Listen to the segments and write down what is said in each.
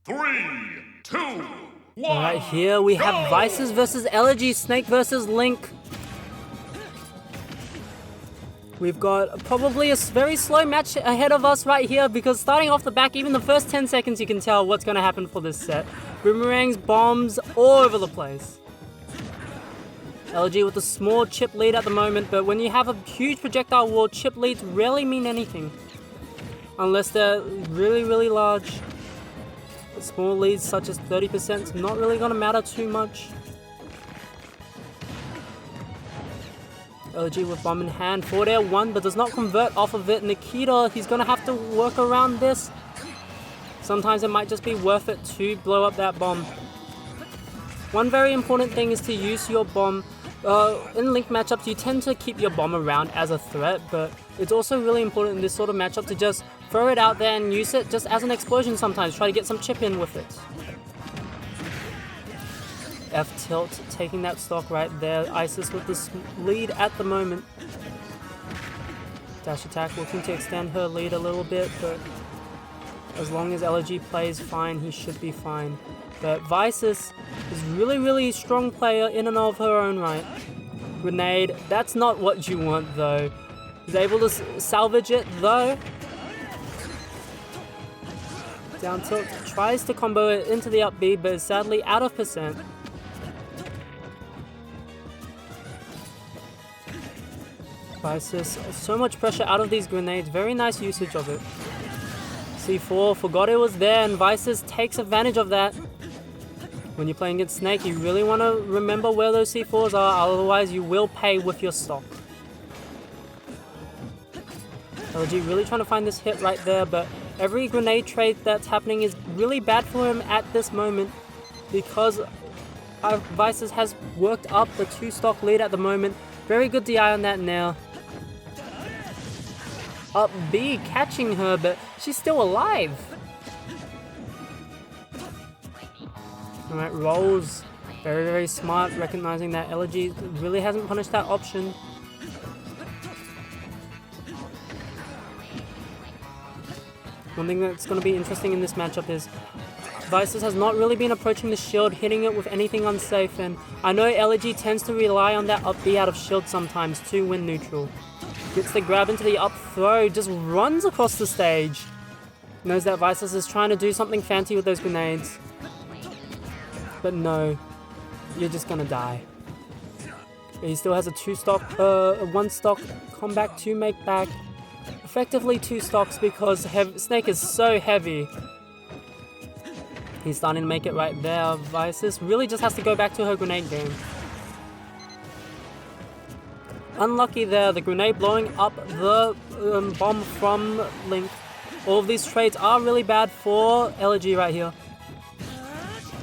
3, 2, 1. Alright, here we have Vices versus ELegy, Snake versus Link. We've got probably a very slow match ahead of us right here because starting off the back, even the first 10 seconds, you can tell what's going to happen for this set. Boomerangs, bombs, all over the place. ELegy with a small chip lead at the moment, but when you have a huge projectile wall, chip leads rarely mean anything. Unless they're really, really large. But small leads such as 30% is not really going to matter too much. ELegy with bomb in hand, forward air 1, but does not convert off of it. Nikita, he's going to have to work around this. Sometimes it might just be worth it to blow up that bomb. One very important thing is to use your bomb. In Link matchups, you tend to keep your bomb around as a threat, but it's also really important in this sort of matchup to just throw it out there and use it just as an explosion sometimes. Try to get some chip in with it. F-tilt taking that stock right there. Isis with this lead at the moment. Dash attack looking to extend her lead a little bit, but as long as ELegy plays fine, he should be fine. But Vices is really, really strong player in and of her own right. Grenade, that's not what you want though. He's able to salvage it though. Down tilt, tries to combo it into the up B, but is sadly out of percent. Vices, so much pressure out of these grenades, very nice usage of it. C4, forgot it was there, and Vices takes advantage of that. When you're playing against Snake, you really want to remember where those C4s are, otherwise you will pay with your stock. ELegy really trying to find this hit right there, but every grenade trade that's happening is really bad for him at this moment because Vices has worked up the 2-stock lead at the moment. Very good DI on that now. Up B catching her, but she's still alive. Alright, rolls. Very, very smart, recognizing that ELegy really hasn't punished that option. One thing that's going to be interesting in this matchup is Vices has not really been approaching the shield, hitting it with anything unsafe, and I know ELegy tends to rely on that up B out of shield sometimes to win neutral. Gets the grab into the up throw, just runs across the stage. Knows that Vices is trying to do something fancy with those grenades. But no, you're just gonna die. He still has a 1-stock comeback to make back. Effectively 2 stocks because Snake is so heavy. He's starting to make it right there. Vices really just has to go back to her grenade game. Unlucky there, the grenade blowing up the bomb from Link. All of these trades are really bad for ELegy right here.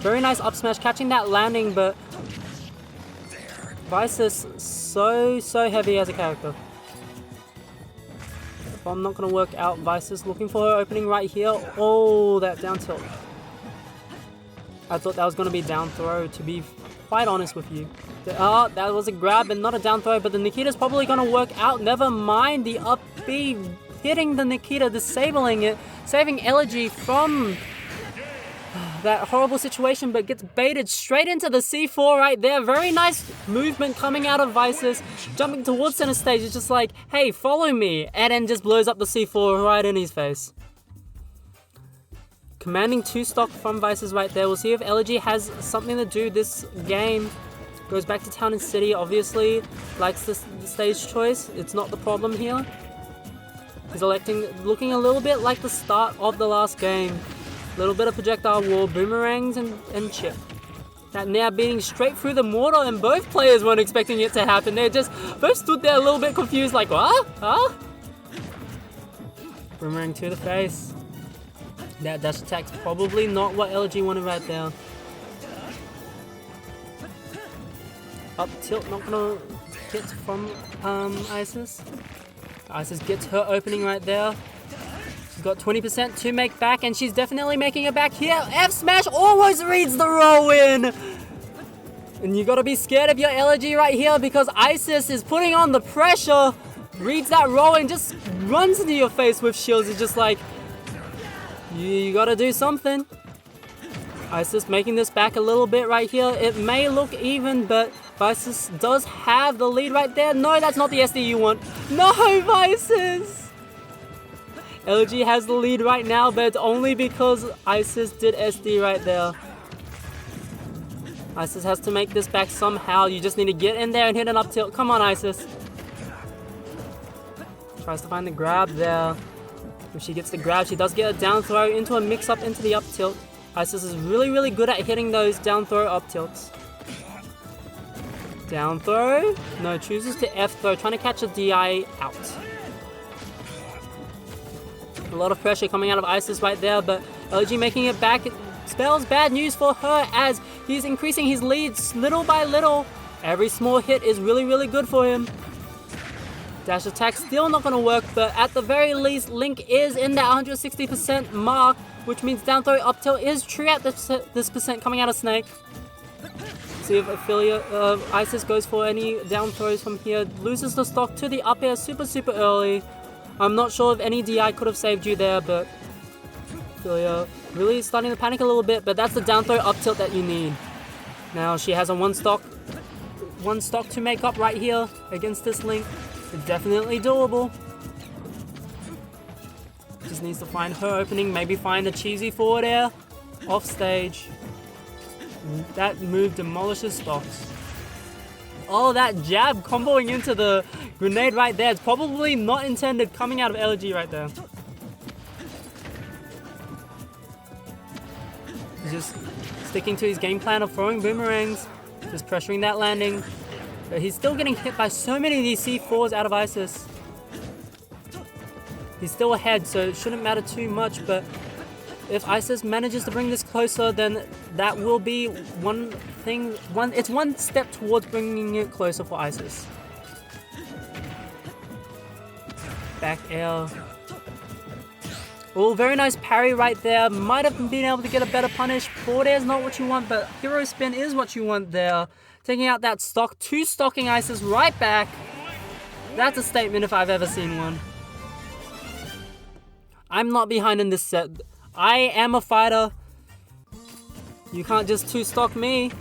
Very nice up smash, catching that landing, but Vices so heavy as a character. Bomb not going to work out. Vices looking for her opening right here. Oh, that down tilt. I thought that was going to be down throw, to be quite honest with you. Oh, that was a grab and not a down throw, but the Nikita's probably going to work out. Never mind, the up B hitting the Nikita, disabling it, saving ELegy from that horrible situation, but gets baited straight into the C4 right there. Very nice movement coming out of Vices, jumping towards center stage. It's just like, hey, follow me, and then just blows up the C4 right in his face. Commanding 2-stock from Vices right there. We'll see if ELegy has something to do this game. Goes back to Town and City, obviously. Likes the stage choice. It's not the problem here. He's looking a little bit like the start of the last game. Little bit of projectile wall, boomerangs and chip. That now beating straight through the mortar, and both players weren't expecting it to happen. They just both stood there a little bit confused like, what? Huh? Boomerang to the face. That dash attack's probably not what ELegy wanted right there. Up tilt, not gonna hit from Isis. Isis gets her opening right there. She's got 20% to make back, and she's definitely making it back here. F smash almost reads the roll in. And you gotta be scared of your ELegy right here because Isis is putting on the pressure. Reads that roll and just runs into your face with shields. It's just like, you gotta do something. Isis making this back a little bit right here. It may look even, but Vices does have the lead right there. No, that's not the SD you want. No, Vices! ELegy has the lead right now, but it's only because Isis did SD right there. Isis has to make this back somehow. You just need to get in there and hit an up tilt. Come on, Isis. Tries to find the grab there. If she gets the grab, she does get a down throw into a mix-up into the up tilt. Isis is really, really good at hitting those down throw up tilts. Down throw. No, chooses to F throw, trying to catch a DI out. A lot of pressure coming out of Isis right there, but ELegy making it back. It spells bad news for her as he's increasing his leads little by little. Every small hit is really, really good for him. Dash attack still not going to work, but at the very least, Link is in that 160% mark, which means down throw up tilt is true at this percent coming out of Snake. See if Isis goes for any down throws from here. Loses the stock to the up air super, super early. I'm not sure if any DI could have saved you there, but Ophelia really starting to panic a little bit, but that's the down throw up tilt that you need. Now she has a one stock to make up right here against this Link. It's definitely doable. Just needs to find her opening, maybe find a cheesy forward air off stage. That move demolishes stocks. Oh, that jab comboing into the grenade right there. It's probably not intended coming out of ELegy right there. He's just sticking to his game plan of throwing boomerangs, just pressuring that landing. But he's still getting hit by so many of these C4s out of Isis. He's still ahead, so it shouldn't matter too much, but if Isis manages to bring this closer, then that will be it's one step towards bringing it closer for Isis. Back air. Oh, very nice parry right there. Might have been able to get a better punish. Forward air is not what you want, but hero spin is what you want there. Taking out that stock, two-stocking Isis right back. That's a statement if I've ever seen one. I'm not behind in this set. I am a fighter. You can't just two-stock me.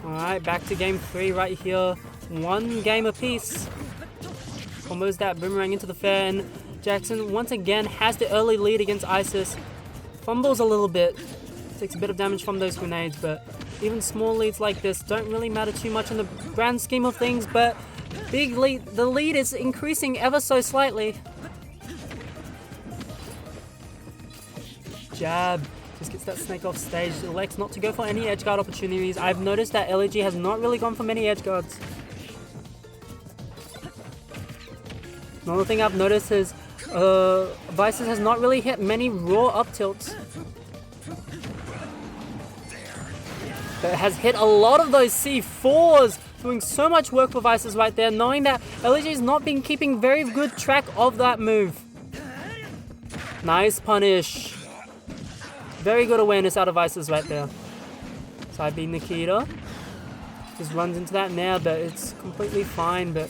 Alright, back to game 3 right here. One game apiece. Combos that boomerang into the fair, and Jackson once again has the early lead against Isis. Fumbles a little bit. Takes a bit of damage from those grenades, but even small leads like this don't really matter too much in the grand scheme of things, but big lead, the lead is increasing ever so slightly. Jab. Just gets that snake off stage. Elects not to go for any edgeguard opportunities. I've noticed that ELegy has not really gone for many edgeguards. Another thing I've noticed is Vices has not really hit many raw up tilts. But it has hit a lot of those C4s, doing so much work for Vices right there, knowing that ELegy has not been keeping very good track of that move. Nice punish. Very good awareness out of Vices right there. Side B Nikita. Just runs into that nair, but it's completely fine. But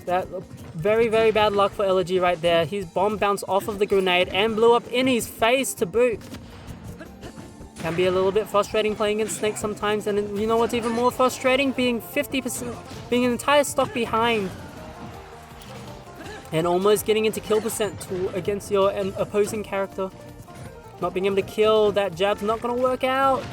that very, very bad luck for ELegy right there. His bomb bounced off of the grenade and blew up in his face to boot. Can be a little bit frustrating playing against Snake sometimes, and you know what's even more frustrating? Being 50%, being an entire stock behind, and almost getting into kill percent against your opposing character. Not being able to kill, that jab's not going to work out.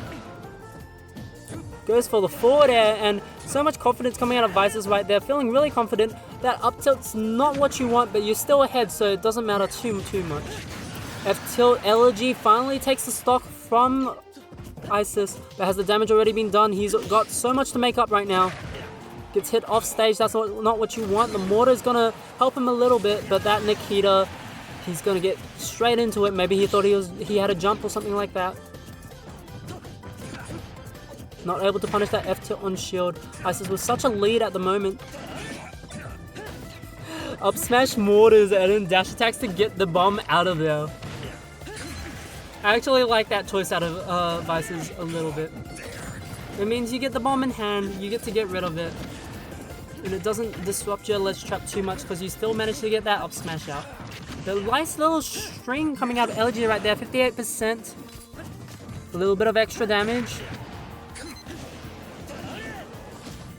Goes for the forward air, and so much confidence coming out of Vices right there. Feeling really confident. That up tilt's not what you want, but you're still ahead, so it doesn't matter too much. F tilt, ELegy finally takes the stock from Isis, but has the damage already been done? He's got so much to make up right now. Gets hit off stage, that's not what you want. The mortar's going to help him a little bit, but that Nikita, he's going to get straight into it. Maybe he thought he had a jump or something like that. Not able to punish that F tilt on shield. Isis with such a lead at the moment. Up smash mortars and then dash attacks to get the bomb out of there. I actually like that choice out of Vices a little bit. It means you get the bomb in hand, you get to get rid of it. And it doesn't disrupt your ledge trap too much because you still manage to get that up smash out. The nice little string coming out of ELegy right there, 58%. A little bit of extra damage.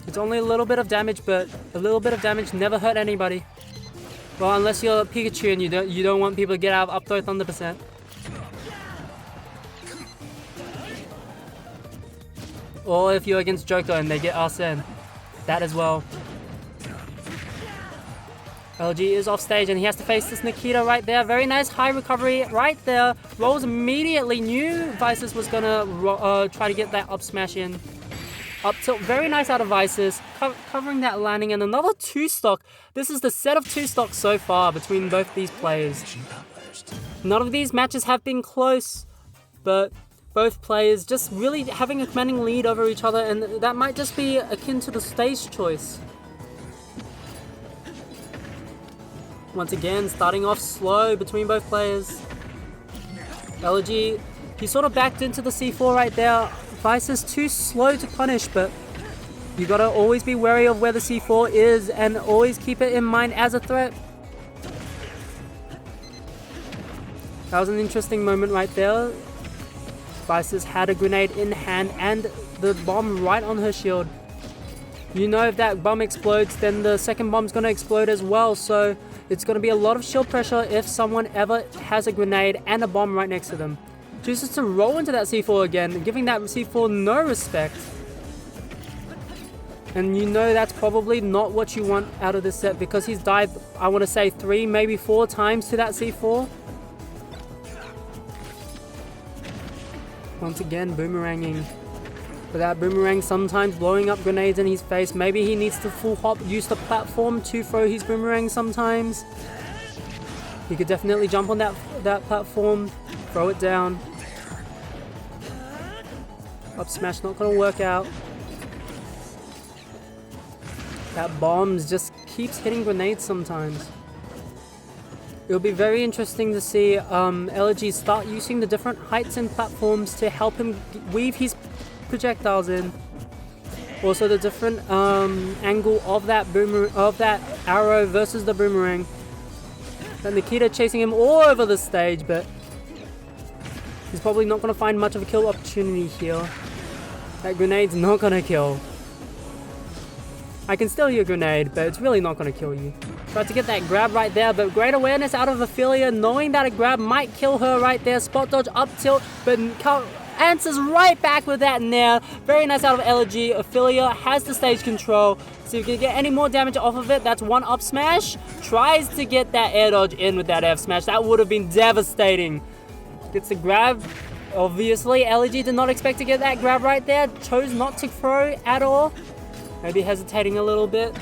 It's only a little bit of damage, but a little bit of damage never hurt anybody. Well, unless you're Pikachu and you don't want people to get out of up throw 100%. Or if you're against Joker and they get Arsene. That as well. ELegy is off stage and he has to face this Nikita right there. Very nice high recovery right there. Rolls immediately. Knew Vices was gonna try to get that up smash in. Up tilt, very nice out of Vices. Covering that landing and another 2-stock. This is the set of 2 stocks so far between both these players. None of these matches have been close, but both players just really having a commanding lead over each other, and that might just be akin to the stage choice. Once again, starting off slow between both players. ELegy, he sort of backed into the C4 right there. Vice is too slow to punish, but you gotta always be wary of where the C4 is and always keep it in mind as a threat. That was an interesting moment right there. Vices had a grenade in hand and the bomb right on her shield. You know if that bomb explodes, then the second bomb's gonna explode as well, so it's going to be a lot of shield pressure if someone ever has a grenade and a bomb right next to them. Chooses to roll into that C4 again, giving that C4 no respect. And you know that's probably not what you want out of this set, because he's died, I want to say 3, maybe 4 times to that C4. Once again, boomeranging. But that boomerang sometimes blowing up grenades in his face. Maybe he needs to full hop, use the platform to throw his boomerang sometimes. He could definitely jump on that platform, throw it down. Up smash not gonna work out. That bombs just keeps hitting grenades sometimes. It'll be very interesting to see ELegy start using the different heights and platforms to help him weave his projectiles in. Also the different angle of that arrow versus the boomerang. And Nikita chasing him all over the stage, but he's probably not going to find much of a kill opportunity here. That grenade's not going to kill. I can still hear a grenade, but it's really not going to kill you. Tried to get that grab right there, but great awareness out of Ophelia, knowing that a grab might kill her right there. Spot dodge up tilt, but answers right back with that nair. Very nice out of ELegy. Ophelia has the stage control. See if we can get any more damage off of it. That's one up smash. Tries to get that air dodge in with that F smash. That would have been devastating. Gets the grab. Obviously, ELegy did not expect to get that grab right there. Chose not to throw at all. Maybe hesitating a little bit.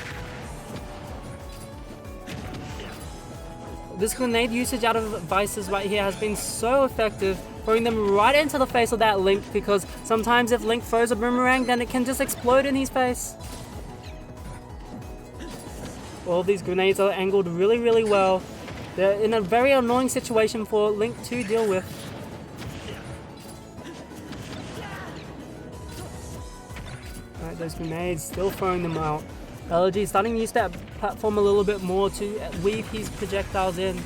This grenade usage out of Vices right here has been so effective, throwing them right into the face of that Link, because sometimes if Link throws a boomerang, then it can just explode in his face. All of these grenades are angled really, really well. They're in a very annoying situation for Link to deal with. Alright, those grenades, still throwing them out. ELegy starting to use that platform a little bit more to weave his projectiles in.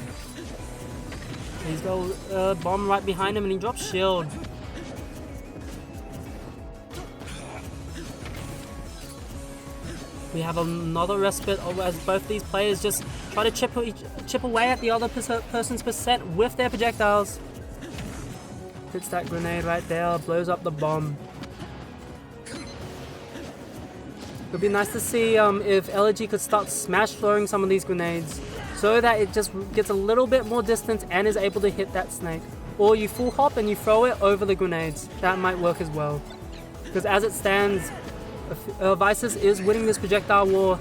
He's got a bomb right behind him and he drops shield. We have another respite as both these players just try to chip away at the other person's percent with their projectiles. Hits that grenade right there, blows up the bomb. It would be nice to see if ELegy could start smash throwing some of these grenades so that it just gets a little bit more distance and is able to hit that snake. Or you full hop and you throw it over the grenades. That might work as well. Because as it stands, Vices is winning this projectile war.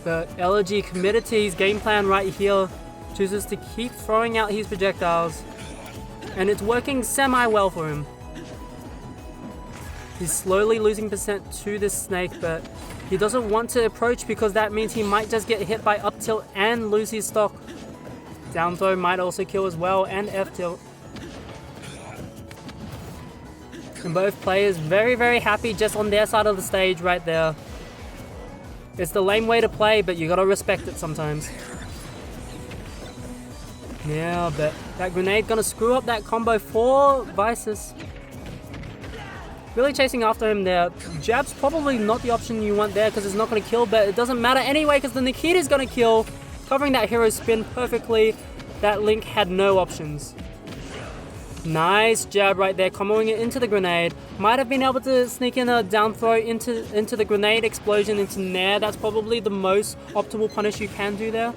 But ELegy committed to his game plan right here. Chooses to keep throwing out his projectiles. And it's working semi-well for him. He's slowly losing percent to this snake, but he doesn't want to approach because that means he might just get hit by up tilt and lose his stock. Down throw might also kill as well, and F tilt. And both players very, very happy just on their side of the stage right there. It's the lame way to play, but you gotta respect it sometimes. Yeah, but that grenade gonna screw up that combo for Vices. Really chasing after him there. Jab's probably not the option you want there because it's not gonna kill, but it doesn't matter anyway because the Nikita's gonna kill. Covering that hero spin perfectly. That Link had no options. Nice jab right there, comboing it into the grenade. Might have been able to sneak in a down throw into the grenade explosion into Nair. That's probably the most optimal punish you can do there.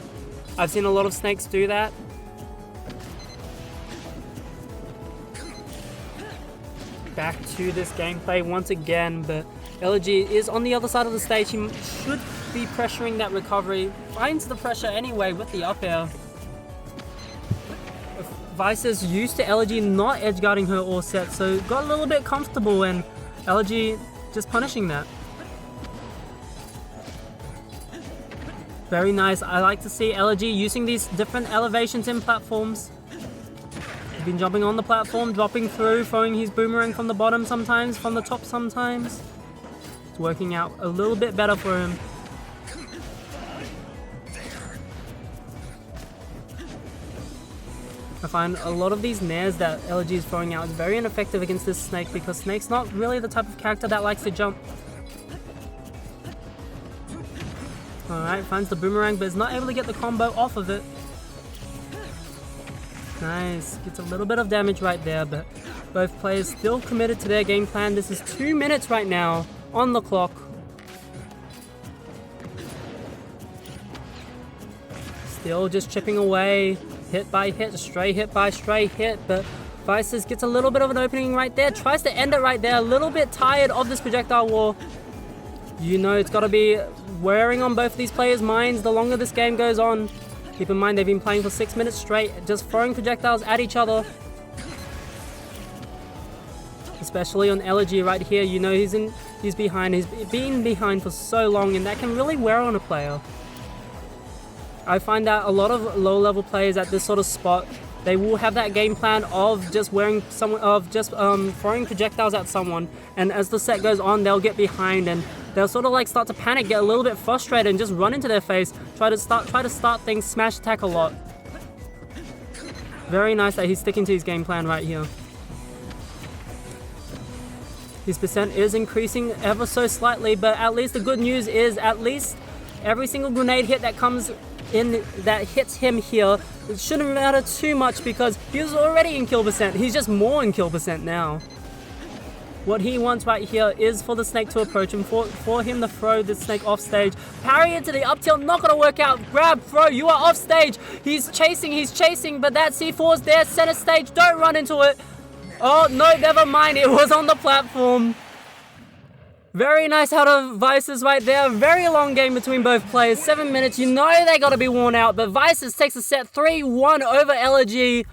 I've seen a lot of Snakes do that. Back to this gameplay once again, but ELegy is on the other side of the stage. He should be pressuring that recovery. Finds the pressure anyway with the up air. Vices used to ELegy not edge guarding her all set, so got a little bit comfortable and ELegy just punishing that. Very nice. I like to see ELegy using these different elevations in platforms. He's been jumping on the platform, dropping through, throwing his boomerang from the bottom sometimes, from the top sometimes. It's working out a little bit better for him. I find a lot of these nairs that ELegy is throwing out is very ineffective against this Snake because Snake's not really the type of character that likes to jump. Alright, finds the boomerang but is not able to get the combo off of it. Nice, gets a little bit of damage right there, but both players still committed to their game plan. This is 2 minutes right now on the clock. Still just chipping away. Hit by hit, stray hit by stray hit, but Vices gets a little bit of an opening right there, tries to end it right there, a little bit tired of this projectile war. You know it's got to be wearing on both of these players' minds the longer this game goes on. Keep in mind they've been playing for 6 minutes straight, just throwing projectiles at each other. Especially on ELegy right here, you know he's behind, he's been behind for so long and that can really wear on a player. I find that a lot of low-level players at this sort of spot, they will have that game plan of just throwing projectiles at someone, and as the set goes on, they'll get behind and they'll sort of like start to panic, get a little bit frustrated, and just run into their face, try to start things, smash attack a lot. Very nice that he's sticking to his game plan right here. His percent is increasing ever so slightly, but at least the good news is at least every single grenade hit that comes in that hits him here, it shouldn't matter too much because he was already in kill percent. He's just more in kill percent now. What he wants right here is for the Snake to approach him, for him to throw the Snake off stage. Parry into the up tilt, not gonna work out. Grab, throw, you are off stage. He's chasing, but that C4 is there, center stage, don't run into it. Oh no, never mind, it was on the platform. Very nice out of Vices right there. Very long game between both players. 7 minutes. You know they got to be worn out. But Vices takes a set 3-1 over ELegy.